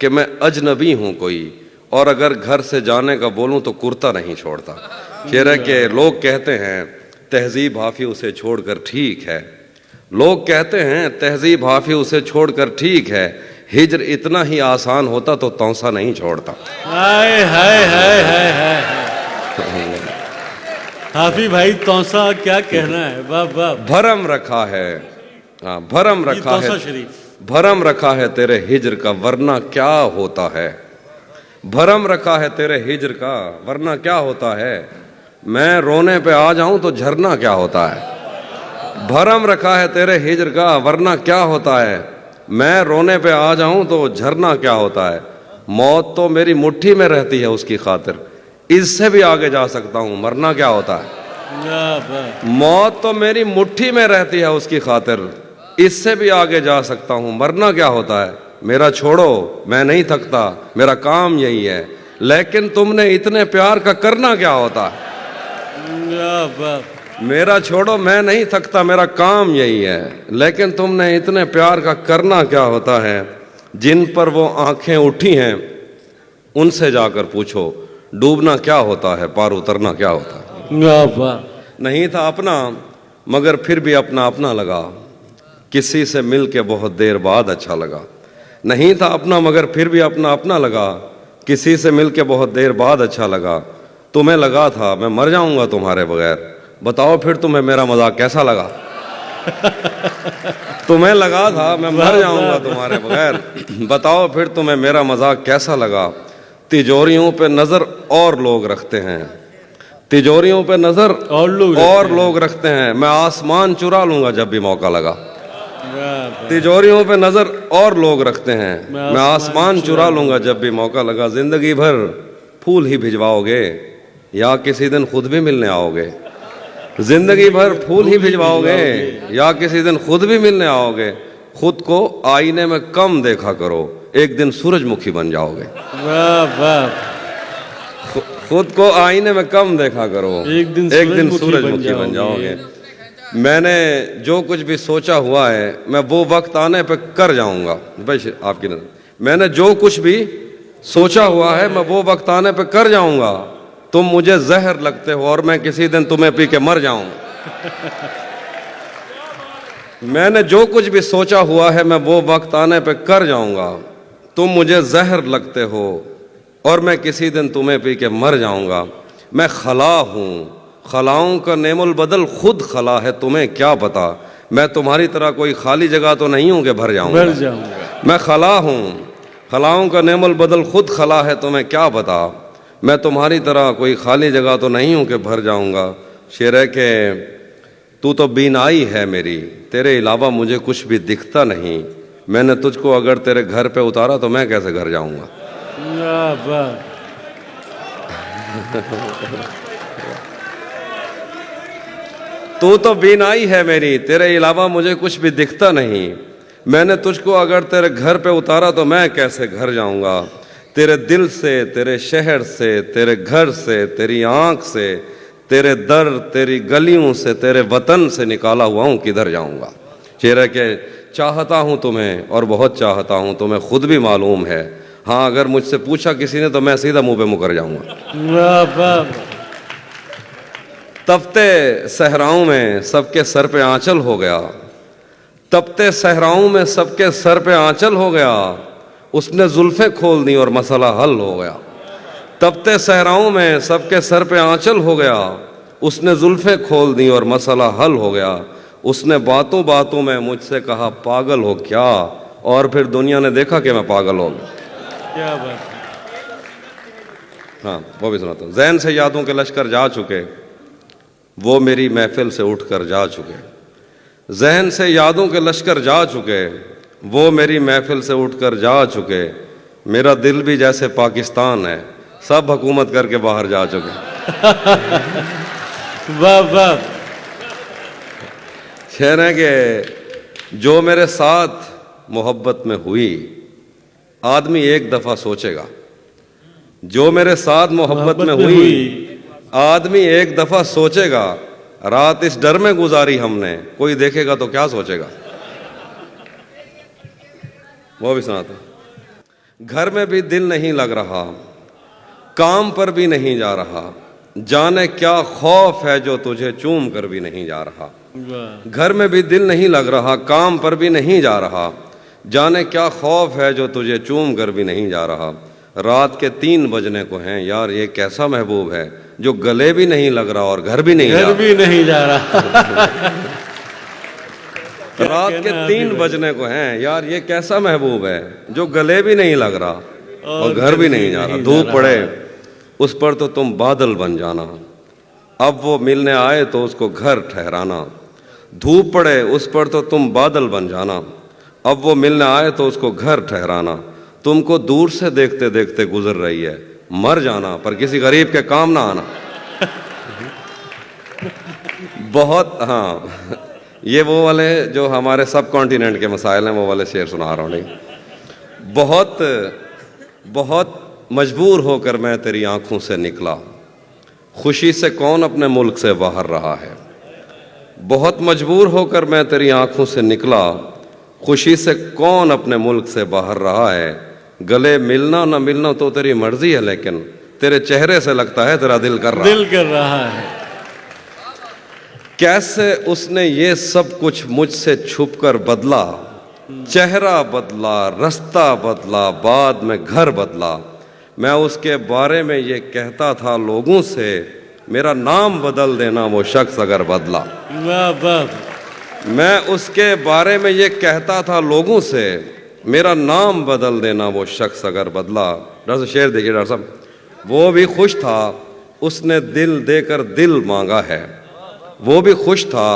کہ میں اجنبی ہوں کوئی، اور اگر گھر سے جانے کا بولوں تو کرتا نہیں چھوڑتا۔ شعر ہے کہ لوگ کہتے ہیں تہذیب حافظ اسے چھوڑ کر ٹھیک ہے، لوگ کہتے ہیں تہذیب حافظ اسے چھوڑ کر ٹھیک ہے، ہجر اتنا ہی آسان ہوتا تو تونسا نہیں چھوڑتا۔ ہائے ہائے ہائے ہائے ہائے۔ حافظ بھائی تونسا کیا کہنا ہے، واہ واہ۔ بھرم رکھا ہے، ہاں بھرم رکھا ہے، تونسا شریف۔ بھرم رکھا ہے تیرے ہجر کا ورنہ کیا ہوتا ہے، بھرم رکھا ہے تیرے ہجر کا ورنہ کیا ہوتا ہے، میں رونے پہ آ جاؤں تو جھرنا کیا ہوتا ہے۔ بھرم رکھا ہے تیرے ہجر کا ورنہ کیا ہوتا ہے، میں رونے پہ آ جاؤں تو جھرنا کیا ہوتا ہے، موت تو میری مٹھی میں رہتی ہے اس کی خاطر، اس سے بھی آگے جا سکتا ہوں مرنا کیا ہوتا ہے۔ واہ واہ۔ موت تو میری مٹھی میں رہتی ہے اس کی خاطر، اس سے بھی آگے جا سکتا ہوں مرنا کیا ہوتا ہے، میرا چھوڑو میں نہیں تھکتا میرا کام یہی ہے، لیکن تم نے اتنے پیار کا کرنا کیا ہوتا ہے۔ واہ واہ۔ میرا چھوڑو میں نہیں تھکتا میرا کام یہی ہے، لیکن تم نے اتنے پیار کا کرنا کیا ہوتا ہے، جن پر وہ آنکھیں اٹھی ہیں ان سے جا کر پوچھو ڈوبنا کیا ہوتا ہے پار اترنا کیا ہوتا ہے۔ واہ واہ۔ نہیں تھا اپنا مگر پھر بھی اپنا اپنا لگا، کسی سے مل کے بہت دیر بعد اچھا لگا، نہیں تھا اپنا مگر پھر بھی اپنا اپنا لگا، کسی سے مل کے بہت دیر بعد اچھا لگا، تمہیں لگا تھا میں مر جاؤں گا تمہارے بغیر، بتاؤ پھر تمہیں میرا مذاق کیسا لگا۔ تمہیں لگا تھا میں مر جاؤں گا تمہارے بغیر، بتاؤ پھر تمہیں میرا مذاق کیسا لگا، تجوریوں پہ نظر اور لوگ رکھتے ہیں، تجوریوں پہ نظر اور لوگ رکھتے ہیں، میں آسمان چرا لوں گا جب بھی موقع لگا۔ تجوریوں پہ نظر اور لوگ رکھتے ہیں، میں آسمان چرا لوں گا جب بھی موقع لگا، زندگی بھر پھول ہی بھجواؤ گے یا کسی دن خود بھی ملنے آؤ گے، زندگی بھر پھول ہی بھجواؤ گے یا کسی دن خود بھی ملنے آؤ گے، خود کو آئینے میں کم دیکھا کرو ایک دن سورج مکھی بن جاؤ گے۔ واہ واہ۔ خود کو آئینے میں کم دیکھا کرو ایک دن سورج مکھی بن جاؤ گے۔ میں نے جو کچھ بھی سوچا ہوا ہے میں وہ وقت آنے پہ کر جاؤں گا، بھائی آپ کی نظر میں نے جو کچھ بھی سوچا ہوا ہے میں وہ وقت آنے پہ کر جاؤں گا، تم مجھے زہر لگتے ہو اور میں کسی دن تمہیں پی کے مر جاؤں گا۔ میں نے جو کچھ بھی سوچا ہوا ہے میں وہ وقت آنے پہ کر جاؤں گا، تم مجھے زہر لگتے ہو اور میں کسی دن تمہیں پی کے مر جاؤں گا، میں خلا ہوں خلاؤں کا نعم البدل خود خلا ہے تمہیں کیا پتا، میں تمہاری طرح کوئی خالی جگہ تو نہیں ہوں کہ بھر جاؤں گا، میں خلا ہوں خلاؤں کا نعم البدل خود خلا ہے تمہیں کیا پتا، میں تمہاری طرح کوئی خالی جگہ تو نہیں ہوں کہ بھر جاؤں گا۔ شعر ہے کہ تو بینائی ہے میری تیرے علاوہ مجھے کچھ بھی دکھتا نہیں، میں نے تجھ کو اگر تیرے گھر پہ اتارا تو میں کیسے گھر جاؤں گا۔ تو بینائی ہے میری تیرے علاوہ مجھے کچھ بھی دکھتا نہیں، میں نے تجھ کو اگر تیرے گھر پہ اتارا تو میں کیسے گھر جاؤں گا، تیرے دل سے تیرے شہر سے تیرے گھر سے تیری آنکھ سے تیرے در تیری گلیوں سے تیرے وطن سے نکالا ہوا ہوں کدھر جاؤں گا۔ شعر ہے کہ چاہتا ہوں تمہیں اور بہت چاہتا ہوں تمہیں خود بھی معلوم ہے، ہاں اگر مجھ سے پوچھا کسی نے تو میں سیدھا منہ پہ مکر جاؤں گا۔ تپتے صحراؤں میں سب کے سر پہ آنچل ہو گیا، تپتے صحراؤں میں سب کے سر پہ آنچل ہو گیا، اس نے زلفیں کھول دی اور مسئلہ حل ہو گیا۔ تپتے صحراؤں میں سب کے سر پہ آنچل ہو گیا، اس نے زلفیں کھول دی اور مسئلہ حل ہو گیا، اس نے باتوں باتوں میں مجھ سے کہا پاگل ہو کیا، اور پھر دنیا نے دیکھا کہ میں پاگل ہو گیا۔ کیا بات۔ ہاں وہ بھی سناتا ہوں۔ ذہن سے یادوں کے لشکر جا چکے وہ میری محفل سے اٹھ کر جا چکے، ذہن سے یادوں کے لشکر جا چکے وہ میری محفل سے اٹھ کر جا چکے، میرا دل بھی جیسے پاکستان ہے سب حکومت کر کے باہر جا چکے۔ واہ واہ۔ شعر ہے کہ جو میرے ساتھ محبت میں ہوئی آدمی ایک دفعہ سوچے گا، جو میرے ساتھ محبت میں ہوئی آدمی ایک دفعہ سوچے گا، رات اس ڈر میں گزاری ہم نے کوئی دیکھے گا تو کیا سوچے گا۔ وہ بھی سناتا ہوں۔ گھر میں بھی دل نہیں لگ رہا، کام پر بھی نہیں جا رہا، جانے کیا خوف ہے جو تجھے چوم کر بھی نہیں جا رہا۔ واہ گھر میں بھی دل نہیں لگ رہا، کام پر بھی نہیں جا رہا، جانے کیا خوف ہے جو تجھے چوم کر بھی نہیں جا رہا۔ رات کے 3 بجنے کو ہیں، یار یہ کیسا محبوب ہے جو گلے بھی نہیں لگ رہا اور گھر بھی نہیں جا گھر رہا۔ بھی نہیں جا رہا۔ رات کے 3 بجنے کو ہیں، یار یہ کیسا محبوب ہے جو گلے بھی نہیں لگ رہا اور گھر بھی نہیں جا رہا۔ دھوپ پڑے اس پر تو تم بادل بن جانا، اب وہ ملنے آئے تو اس کو گھر ٹھہرانا۔ دھوپ پڑے اس پر تو تم بادل بن جانا، اب وہ ملنے آئے تو اس کو گھر ٹھہرانا۔ تم کو دور سے دیکھتے دیکھتے گزر رہی ہے، مر جانا پر کسی غریب کے کام نہ آنا۔ بہت ہاں، یہ وہ والے جو ہمارے سب کانٹیننٹ کے مسائل ہیں وہ والے شعر سنا رہا ہوں۔ نہیں، بہت مجبور ہو کر میں تیری آنکھوں سے نکلا، خوشی سے کون اپنے ملک سے باہر رہا ہے۔ بہت مجبور ہو کر میں تیری آنکھوں سے نکلا، خوشی سے کون اپنے ملک سے باہر رہا ہے۔ گلے ملنا نہ ملنا تو تیری مرضی ہے، لیکن تیرے چہرے سے لگتا ہے تیرا دل کر رہا ہے۔ دل کر رہا ہے۔ کیسے اس نے یہ سب کچھ مجھ سے چھپ کر بدلا، چہرہ بدلا، رستہ بدلا، بعد میں گھر بدلا۔ میں اس کے بارے میں یہ کہتا تھا لوگوں سے، میرا نام بدل دینا وہ شخص اگر بدلا۔ واہ واہ میں اس کے بارے میں یہ کہتا تھا لوگوں سے، میرا نام بدل دینا وہ شخص اگر بدلا۔ ڈاکٹر صاحب شعر دیکھیے ڈاکٹر صاحب۔ وہ بھی خوش تھا اس نے دل دے کر دل مانگا ہے، وہ بھی خوش تھا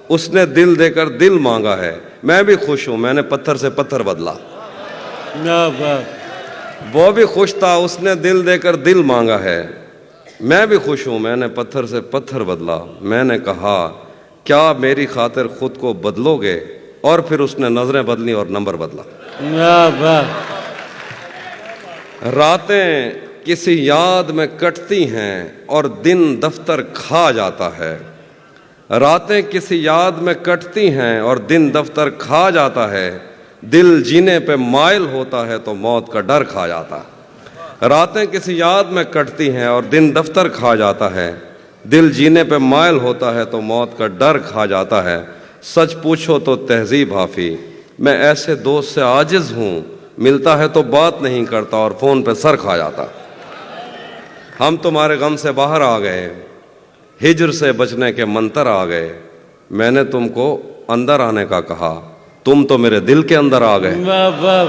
اس نے دل دے کر دل مانگا ہے۔ میں بھی خوش ہوں میں نے پتھر سے پتھر بدلا۔ واہ واہ وہ بھی خوش تھا اس نے دل دے کر دل مانگا ہے، میں بھی خوش ہوں میں نے پتھر سے پتھر بدلا۔ میں نے کہا کیا میری خاطر خود کو بدلو گے، اور پھر اس نے نظریں بدلی اور نمبر بدلا۔ واہ واہ راتیں کسی یاد میں کٹتی ہیں اور دن دفتر کھا جاتا ہے۔ راتیں کسی یاد میں کٹتی ہیں اور دن دفتر کھا جاتا ہے، دل جینے پہ مائل ہوتا ہے تو موت کا ڈر کھا جاتا ہے۔ راتیں کسی یاد میں کٹتی ہیں اور دن دفتر کھا جاتا ہے، دل جینے پہ مائل ہوتا ہے تو موت کا ڈر کھا جاتا ہے۔ سچ پوچھو تو تہذیب حافی، میں ایسے دوست سے عاجز ہوں، ملتا ہے تو بات نہیں کرتا اور فون پہ سر کھا جاتا۔ ہم تمہارے غم سے باہر آ گئے، ہجر سے بچنے کے منتر آ گئے، میں نے تم کو اندر آنے کا کہا، تم تو میرے دل کے اندر آ گئے۔ واہ واہ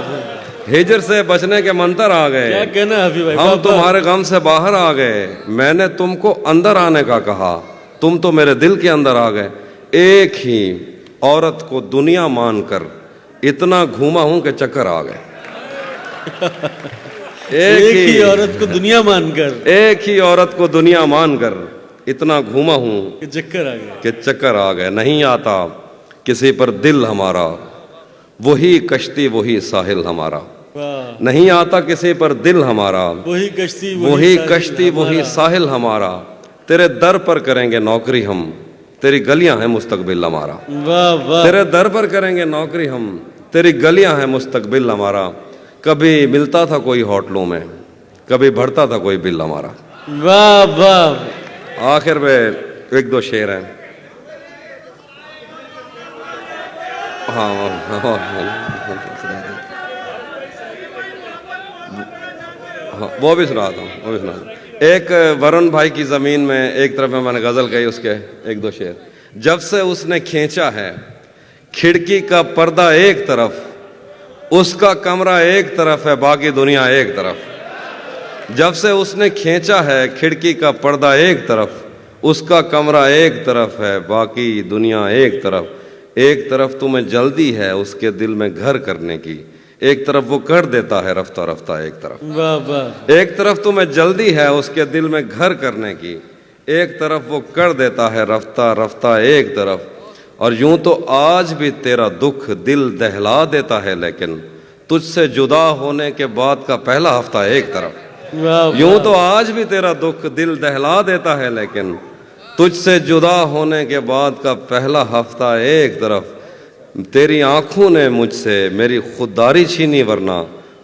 ہجر سے بچنے کے منتر آ کیا گئے، کہنا ہے حفیظ بھائی؟ ہم تمہارے غم سے باہر آ گئے، میں نے تم کو اندر آنے کا کہا، تم تو میرے دل کے اندر آ گئے۔ ایک ہی عورت کو دنیا مان کر اتنا گھوما ہوں کہ چکر آ گئے۔ ایک ہی عورت کو دنیا مان کر ایک ہی عورت کو دنیا مان کر اتنا گھوما ہوں کہ چکر آ گیا۔ کہ چکر آ گئے۔ نہیں آتا کسی پر دل ہمارا، وہی کشتی وہی ساحل ہمارا۔ واہ نہیں آتا کسی پر دل ہمارا، وہی کشتی وہی کشتی وہی ساحل ہمارا۔ تیرے در پر کریں گے نوکری ہم، تیری گلیاں ہیں مستقبل ہمارا۔ واہ واہ تیرے در پر کریں گے نوکری ہم، تیری گلیاں ہیں مستقبل ہمارا۔ کبھی ملتا تھا کوئی ہوٹلوں میں، کبھی بڑھتا تھا کوئی بل ہمارا۔ واہ واہ آخر میں ایک دو شعر ہیں۔ وہ بھی سناتا ہوں۔ ایک ورن بھائی کی زمین میں ایک طرف میں نے غزل کہی، اس کے ایک دو شعر۔ جب سے اس نے کھینچا ہے کھڑکی کا پردہ ایک طرف، اس کا کمرہ ایک طرف ہے باقی دنیا ایک طرف۔ جب سے اس نے کھینچا ہے کھڑکی کا پردہ ایک طرف، اس کا کمرہ ایک طرف ہے باقی دنیا ایک طرف۔ ایک طرف تمہیں جلدی ہے اس کے دل میں گھر کرنے کی، ایک طرف وہ کر دیتا ہے رفتہ رفتہ ایک طرف۔ واہ واہ ایک طرف تمہیں جلدی ہے اس کے دل میں گھر کرنے کی، ایک طرف وہ کر دیتا ہے رفتہ رفتہ ایک طرف۔ اور یوں تو آج بھی تیرا دکھ دل دہلا دیتا ہے، لیکن تجھ سے جدا ہونے کے بعد کا پہلا ہفتہ ایک طرف۔ واہ یوں تو آج بھی تیرا دکھ دل دہلا دیتا ہے، لیکن تجھ سے جدا ہونے کے بعد کا پہلا ہفتہ ایک طرف۔ تیری آنکھوں نے مجھ سے میری خودداری چھینی، ورنہ